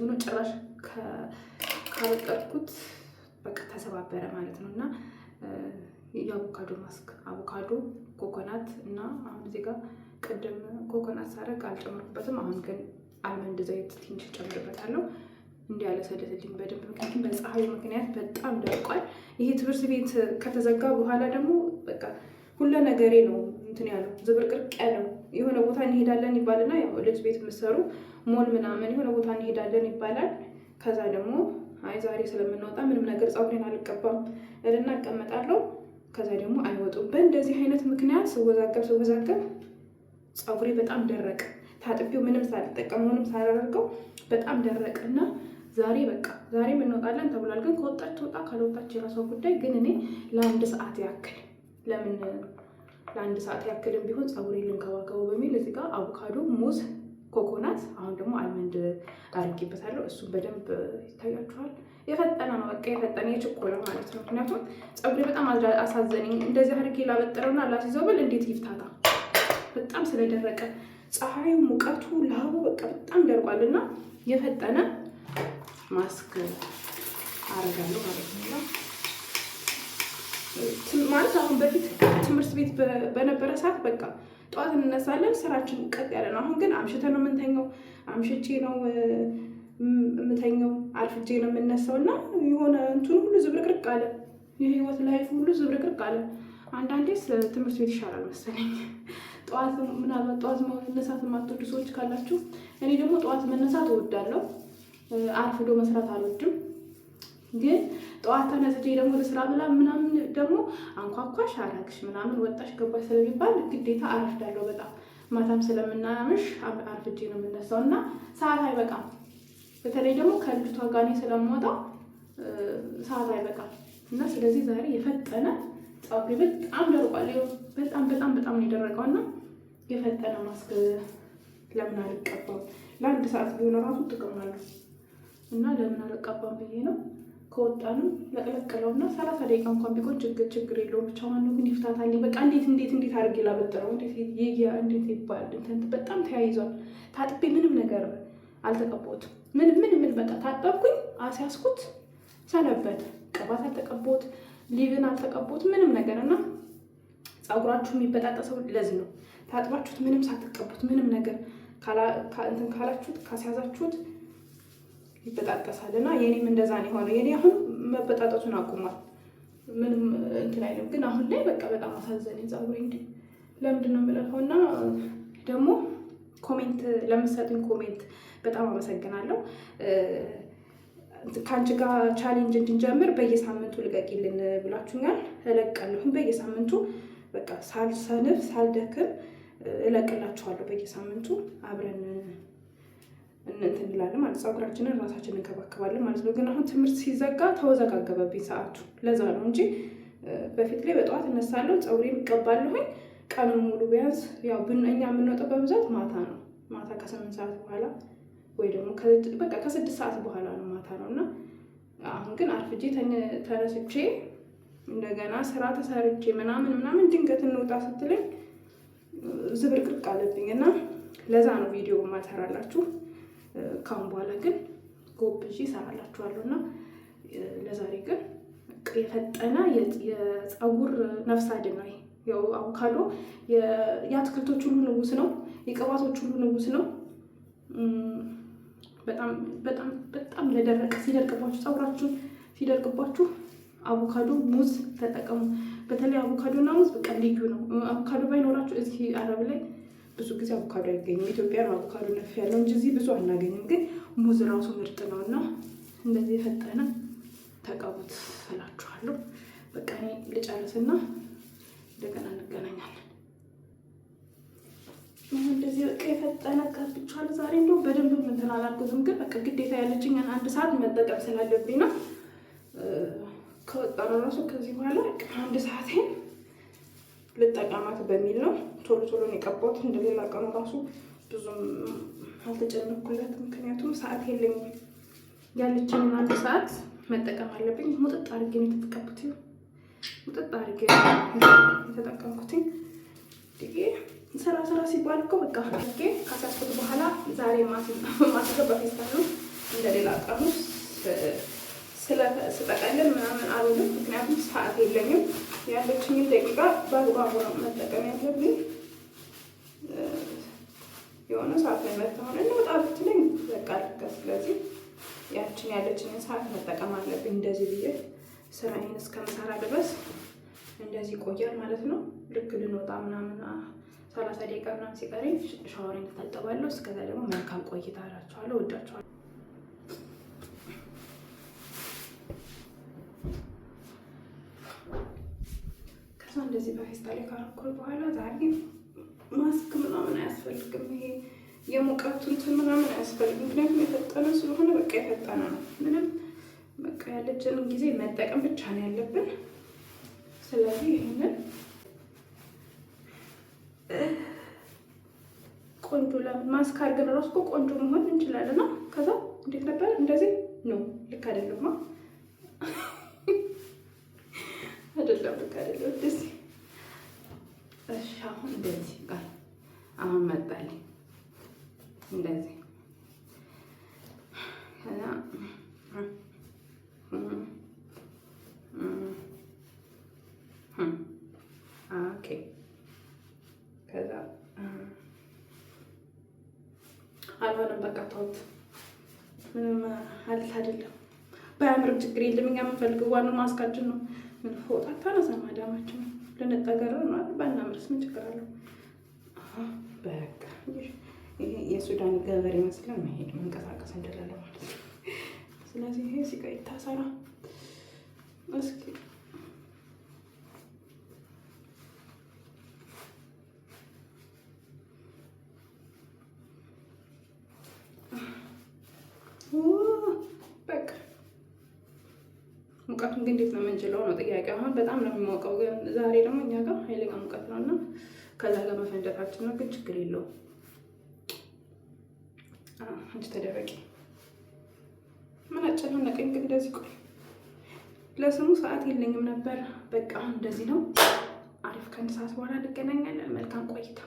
ነው ጭራሽ ካበጠርኩት በቃ ተሰባበረ ማለት ነው። እና የአቮካዶ ማስክ አቮካዶ፣ ኮኮናት እና አሁን እዚህ ጋር ቅድም ኮኮናት ሳረግ አልጨመርኩበትም። አሁን ግን አልመንድ ዘይት ትንሽ ጨምርበታለሁ እንዲያለሰልስልኝ በደንብ። ምክንያቱም በፀሐዩ ምክንያት በጣም ደርቋል። ይሄ ትምህርት ቤት ከተዘጋ በኋላ ደግሞ በቃ ሁሉ ነገሬ ነው እንትን ያለው ዝብርቅርቅ ያለው። የሆነ ቦታ እንሄዳለን ይባልና ያው ልጅ ቤት የምትሰሩ ሞል ምናምን የሆነ ቦታ እንሄዳለን ይባላል። ከዛ ደግሞ አይ ዛሬ ስለምንወጣ ምንም ነገር ፀጉሬን አልቀባም እልና እቀመጣለሁ። ከዛ ደግሞ አይወጡም። በእንደዚህ አይነት ምክንያት ስወዛገብ ፀጉሬ በጣም ደረቀ። ታጥቢው ምንም ሳልጠቀም ምንም ሳላደርገው በጣም ደረቀ እና ዛሬ በቃ ዛሬም እንወጣለን ተብሏል። ግን ከወጣች ትወጣ ካልወጣች የራሷ ጉዳይ። ግን እኔ ለአንድ ሰዓት ያክል ለአንድ ሰዓት ያክልም ቢሆን ፀጉሬ ልንከባከበው በሚል እዚህ ጋር አቮካዶ፣ ሙዝ፣ ኮኮናት አሁን ደግሞ አልመንድ አድርጌበታለሁ። እሱም በደንብ ይታያችኋል። የፈጠነ ነው በቃ የፈጠነ የችኮላ ማለት ነው። ምክንያቱም ፀጉሬ በጣም አሳዘነኝ። እንደዚህ አድርጌ ላበጥረውና ላስይዘው ብል እንዴት ይፍታታ በጣም ስለደረቀ ፀሐዩ፣ ሙቀቱ፣ ላቡ በቃ በጣም ደርቋል እና የፈጠነ ማስክ አረጋለሁ ማለት ነው። ማለት አሁን በፊት ትምህርት ቤት በነበረ ሰዓት በቃ ጠዋት እንነሳለን፣ ስራችን ቀጥ ያለ ነው። አሁን ግን አምሽተን ነው የምንተኛው። አምሽቼ ነው የምተኛው፣ አርፍጄ ነው የምነሳው እና የሆነ እንትኑ ሁሉ ዝብርቅርቅ አለ። የህይወት ላይፍ ሁሉ ዝብርቅርቅ አለ። አንዳንዴ ትምህርት ቤት ይሻላል መሰለኝ። ጠዋት ምናልባት ጠዋት መነሳት የማትወዱ ሰዎች ካላችሁ፣ እኔ ደግሞ ጠዋት መነሳት እወዳለሁ። አርፍዶ መስራት አልወድም። ግን ጠዋት ተነስቼ ደግሞ ለስራ ብላ ምናምን ደግሞ አንኳኳሽ አረግሽ ምናምን ወጣሽ ገባሽ ስለሚባል ግዴታ አረፍዳለሁ በጣም። ማታም ስለምናምሽ አርፍጄ ነው የምነሳው እና ሰዓት አይበቃም። በተለይ ደግሞ ከልጅቷ ጋር እኔ ስለምወጣ ሰዓት አይበቃም እና ስለዚህ ዛሬ የፈጠነ ፀጉሬ በጣም ደርቋል። በጣም በጣም በጣም ነው የደረቀው እና የፈጠነ ማስክ ለምን አልቀባም? ለአንድ ሰዓት ቢሆን ራሱ ጥቅም አለው እና ለምን አልቀባም ብዬ ነው። ከወጣንም ለቅለቅለውና 30 ደቂቃ እንኳን ቢቆይ ችግር የለውም። ብቻ ዋናው ግን ይፍታታልኝ። በቃ እንዴት አድርጌ ላበጥረው? እንዴት ይባል እንትን በጣም ተያይዟል። ታጥቤ ምንም ነገር አልተቀባሁትም። ምን በቃ ታጠብኩኝ፣ አስያዝኩት፣ ሰነበት። ቅባት አልተቀባሁት፣ ሊቭን አልተቀባሁት፣ ምንም ነገር እና ፀጉራችሁ የሚበጣጠሰው ለዚህ ነው። ታጥባችሁት ምንም ሳትቀቡት ምንም ነገር እንትን ካላችሁት ካስያዛችሁት ይበጣጠሳል እና የኔም እንደዛ ነው የሆነው። የኔ አሁን መበጣጠሱን አቁሟል። ምንም እንትን አይልም። ግን አሁን ላይ በቃ በጣም አሳዘነኝ ፀጉሬ። እንዴ ለምንድን ነው የምለፈው? እና ደግሞ ኮሜንት ለምትሰጡኝ ኮሜንት በጣም አመሰግናለሁ። ከአንቺ ጋር ቻሌንጅ እንድንጀምር በየሳምንቱ ልቀቂልን ብላችሁኛል። እለቃለሁኝ በየሳምንቱ በቃ ሳልሰንፍ ሳልደክም እለቅላችኋለሁ። በየሳምንቱ አብረን እንትን እንላለን ማለት ፀጉራችንን ራሳችንን እንከባከባለን ማለት ነው። ግን አሁን ትምህርት ሲዘጋ ተወዘጋገበብኝ ሰዓቱ። ለዛ ነው እንጂ በፊት ላይ በጠዋት እነሳለሁ፣ ፀጉሬን እቀባለሁኝ ቀኑን ሙሉ። ቢያንስ ያው እኛ የምንወጣው በብዛት ማታ ነው። ማታ ከ8 ሰዓት በኋላ ወይ ደግሞ በቃ ከ6 ሰዓት በኋላ ነው ማታ ነው እና አሁን ግን አርፍጄ ተነስቼ እንደገና ስራ ተሰርቼ ምናምን ድንገት እንውጣ ስትለኝ ዝብርቅርቅ አለብኝ እና ለዛ ነው ቪዲዮ ማሰራላችሁ። ካሁን በኋላ ግን ጎብዤ እሰራላችኋለሁ እና ለዛሬ ግን የፈጠነ የፀጉር ነፍስ አድን ነው። ያው አቮካዶ የአትክልቶች ሁሉ ንጉስ ነው፣ የቅባቶች ሁሉ ንጉስ ነው። በጣም በጣም በጣም ለደረቀ ሲደርቅባችሁ ፀጉራችሁ ሲደርቅባችሁ አቮካዶ፣ ሙዝ ተጠቀሙ። በተለይ አቮካዶ እና ሙዝ በቃ ልዩ ነው። አቮካዶ ባይኖራችሁ እዚህ አረብ ላይ ብዙ ጊዜ አቮካዶ አይገኝም። ኢትዮጵያ ነው አቮካዶ ነፍ ያለው እንጂ እዚህ ብዙ አናገኝም። ግን ሙዝ ራሱ ምርጥ ነው እና እንደዚህ የፈጠነ ተቀቡት እላችኋለሁ። በቃ እኔ ልጨርስና እንደገና እንገናኛለን። እንደዚህ በቃ የፈጠነ ቀብቻለሁ ዛሬ። እንደው በደንብ እንትን አላልኩትም፣ ግን በቃ ግዴታ ያለችኝን 1 ሰዓት መጠቀም ስላለብኝ ነው። ከወጣሁ ራሱ ከዚህ በኋላ 1 ሰዓቴን ልጠቀማት በሚል ነው ቶሎ ነው የቀባሁት። እንደሌላ ቀኑ ራሱ ብዙም አልተጨነኩለትም፣ ምክንያቱም ሰዓት የለኝም። ያለችኝን 1 ሰዓት መጠቀም አለብኝ። ሙጥጥ አድርጌ ነው የተጠቀምኩት። ሙጥጥ አድርጌ የተጠቀምኩት። ስራ ሲባል እኮ በቃ አድርጌ ካሳስኩት በኋላ ዛሬ ማስገባ ፌስታሉ እንደሌላ ቀኑ ስጠቀልል ምናምን አልውልም። ምክንያቱም ሰዓት የለኝም። ያለችኝን ደቂቃ በአግባቡ ነው መጠቀም ያለብኝ። የሆነ ሰዓት ላይ መተሆነ እንወጣ ብትለኝ በቃ ልክ። ስለዚህ ያችን ያለችንን ሰዓት መጠቀም አለብኝ። እንደዚህ ብዬ ስራዬን እስከምሰራ ድረስ እንደዚህ ይቆያል ማለት ነው። ልክ ልንወጣ ምናምን 30 ደቂቃ ምናምን ሲቀረኝ ሻወሬን እታጠባለሁ። እስከዛ ደግሞ መልካም ቆይታ እላችኋለሁ። ወዳችኋለሁ። ከዛ እንደዚህ በፌስታል ካረኩኝ በኋላ ዛሬ ማስክ ምናምን አያስፈልግም። ይሄ የሙቀቱ እንትን ምናምን አያስፈልግም። ምክንያቱም የፈጠነ ስለሆነ በቃ የፈጠነ ነው። ምንም በቃ ያለችንን ጊዜ መጠቀም ብቻ ነው ያለብን። ስለዚህ ይህንን ቆንጆ ለምን ማስክ አድርገን እራሱ እኮ ቆንጆ መሆን እንችላለን። ከዛ እንዴት ነበር እንደዚህ ነው። ልክ አይደለም አይደለም፣ ልክ አይደለም። እንደዚህ እሺ፣ አሁን እንደዚህ ጋር አሁን መጣልኝ እንደዚህ ከዛ ኦኬ ከዛ አልሆነም። በቃ ተውት። ምንም አልት አይደለም። ባያምርም ችግር የለም። እኛ የምንፈልገው ዋናው ማስካችን ነው። ምን ፎጣ ታነሳ ማዳማችን ነው። ልንጠገረው ነው አይደል? ባናምርስ ምን ችግር አለው? በቃ ይሄ የሱዳን ገበሬ መስለን መሄድ መንቀሳቀስ እንደሌለ ማለት ነው። ስለዚህ ይሄ ሲቃ ይታሰራ እስኪ በቃ ሙቀቱን ግን እንዴት ነው የምንችለው ነው ጥያቄ። አሁን በጣም ነው የሚሞቀው፣ ግን ዛሬ ደግሞ እኛ ጋር ኃይለኛ ሙቀት ነው እና ከዛ ጋር መፈንደታችን ነው። ግን ችግር የለውም። አንቺ ተደረቂ ምን አጨናነቀኝ። ግን እንደዚህ ቆይ፣ ለስሙ ሰዓት የለኝም ነበር። በቃ እንደዚህ ነው። አሪፍ ከአንድ ሰዓት በኋላ እንገናኛለን። መልካም ቆይታ